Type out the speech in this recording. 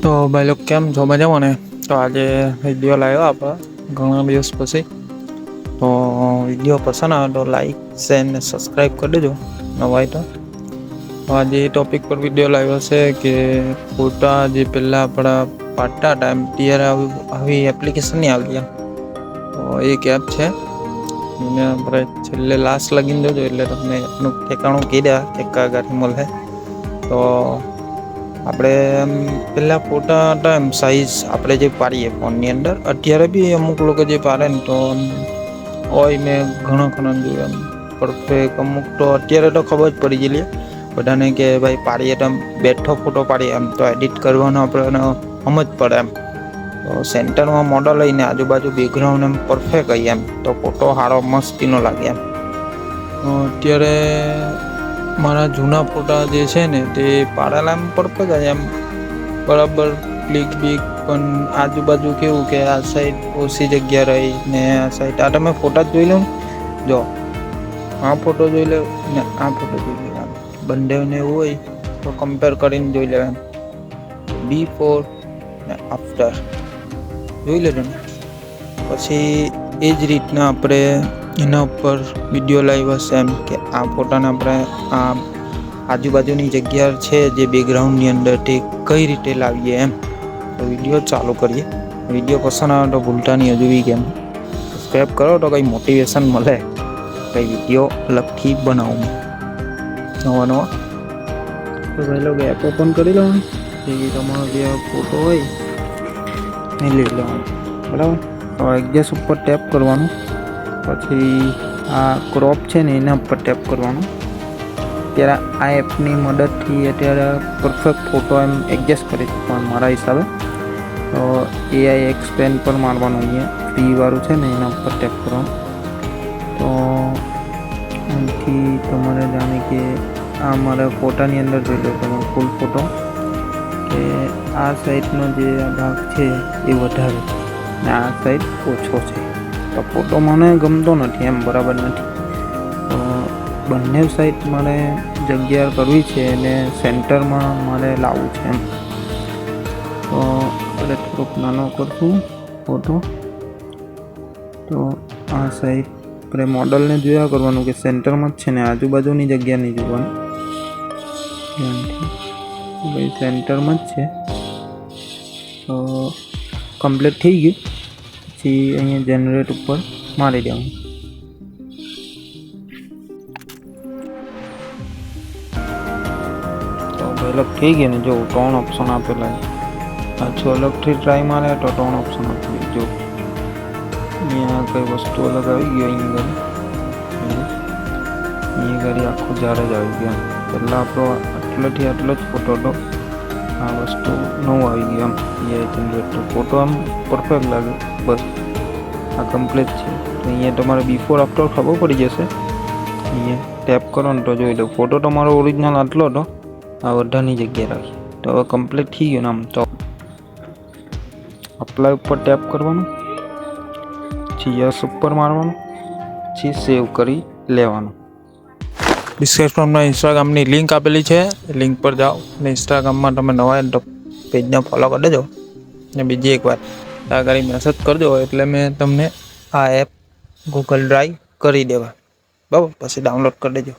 તો ભાઈ લોકો કેમ છો મજામાં ને? તો આજે વિડીયો લાવ્યો આપણે ઘણા દિવસ પછી. તો વિડીયો પસંદ આવે તો લાઈક શેર ને સબસ્ક્રાઈબ કરી દેજો નવા હોય તો. આજે ટોપિક પર વિડીયો લાવ્યો છે કે ફોટા જે પહેલાં આપણા પાડતા હતા એમ ત્યારે આવી એપ્લિકેશન નહીં આવી એમ. તો એક એપ છે એને આપણે છેલ્લે લાસ્ટ લગીને જોજો એટલે તમને એનું ઠેકાણું કહી દે કે કયા મળે. તો આપણે એમ પહેલાં ફોટા હતા એમ સાઈઝ આપણે જે પાડીએ ફોનની અંદર અત્યારે બી અમુક લોકો જે પાડે ને તો હોય મેં ઘણા જોયા એમ પરફેક્ટ અમુક તો અત્યારે તો ખબર જ પડી ગયેલી બધાને કે ભાઈ પાડીએ તો એમ બેઠો ફોટો પાડીએ એમ તો એડિટ કરવાનો આપણને સમજ પડે એમ. તો સેન્ટરમાં મોડલ લઈને આજુબાજુ બેકગ્રાઉન્ડ એમ પરફેક્ટ આવી એમ તો ફોટો સારો મસ્તીનો લાગે એમ. અત્યારે મારા જૂના ફોટા જે છે ને તે પાડેલા એમ પરફેક્ટ જ એમ બરાબર ક્લિક બીક પણ આજુબાજુ કેવું કે આ સાઈડ ઓછી જગ્યા રહી ને આ સાઈડ આ તમે ફોટા જ જોઈ લો જો આ ફોટો જોઈ લો ને આ ફોટો જોઈ લો બંનેને એવું હોય તો કમ્પેર કરીને જોઈ લેવા બિફોર ને આફ્ટર જોઈ લેજો ને પછી એ જ રીતના આપણે એના ઉપર વિડીયો લાવ્યો છે એમ કે આ ફોટાને આપણે આ આજુબાજુની જગ્યા છે જે બેકગ્રાઉન્ડની અંદર તે કઈ રીતે લાવીએ એમ. તો વિડીયો ચાલુ કરીએ. વિડીયો પસંદ આવે તો ભૂલતા નહીં હજુ બી કેમ સબસ્ક્રાઈબ કરો તો કંઈ મોટિવેશન મળે કંઈ વિડીયો અલગથી બનાવું નવા તો ભાઈ લોકો એપ ઓપન કરી લેવાનું એ તમારો જે ફોટો હોય એ લઈ લેવાનું બરાબર. તો એડજસ્ટ ઉપર ટેપ કરવાનું પછી આ ક્રોપ છે ને એના ઉપર ટેપ કરવાનું. અત્યારે આ એપની મદદથી અત્યારે પરફેક્ટ ફોટો એમ એડજસ્ટ કરી શકવાનું મારા હિસાબે. તો એઆઈ એક્સપેન પર મારવાનું અહીંયા ફ્રીવાળું છે ને એના ઉપર ટેપ કરવાનું. તો અહીંથી તમારે જાણે કે આ મારા ફોટાની અંદર જોઈ લો તમે ફૂલ ફોટો કે આ સાઈડનો જે ભાગ છે એ વધારે ને આ સાઈડ ઓછો છે. તો ફોટો મને ગમતો નથી એમ બરાબર નથી. તો બંને સાઈડ મારે જગ્યા કરવી છે અને સેન્ટરમાં મારે લાવવું છે એમ. તો આપણે થોડોક નાનો કરશું ફોટો. તો આ સાઈડ આપણે મોડલને જોયા કરવાનું કે સેન્ટરમાં જ છે ને આજુબાજુની જગ્યા નહીં જોવાનું ભાઈ સેન્ટરમાં જ છે. તો કમ્પ્લીટ થઈ ગયું પછી અહીંયા જનરેટ ઉપર મારી દેવાનું. અલગ થઈ ગઈ ને જો ટોન ઓપ્શન આપેલા પાછું અલગથી ટ્રાય મારે તો ટોન ઓપ્શન આપેલી જો અહીંયા કઈ વસ્તુ અલગ આવી ગઈ અહીંયા ઘડી આખું ઝાડ જ આવી ગયું. પહેલાં આપણો આટલેથી આટલો જ ફોટો હતો આ વસ્તુ નવું આવી ગયું એમ એ જનરેટ ફોટો આમ પરફેક્ટ લાગે બસ આ કમ્પ્લીટ છે. તો અહીંયા તમારે બિફોર આફ્ટર ખબર પડી જશે. અહીંયા ટેપ કરો ને તો જોઈ લો ફોટો તમારો ઓરિજિનલ આટલો હતો આ બધાની જગ્યા રાખી. તો હવે કમ્પ્લીટ થઈ ગયું ને આમ તો અપ્લાય ઉપર ટેપ કરવાનું પછી યસ ઉપર મારવાનું પછી સેવ કરી લેવાનું. ડિસ્ક્રિપ્શનમાં ઇન્સ્ટાગ્રામની લિંક આપેલી છે લિંક પર જાઓ અને ઇન્સ્ટાગ્રામમાં તમે નવા તો પેજને ફોલો કરી દેજો. ને બીજી એક વાત આગળ મેસેજ કરજો એટલે મેં તમને આ એપ ગૂગલ ડ્રાઈવ કરી દેવા બરાબર પછી ડાઉનલોડ કરી દેજો.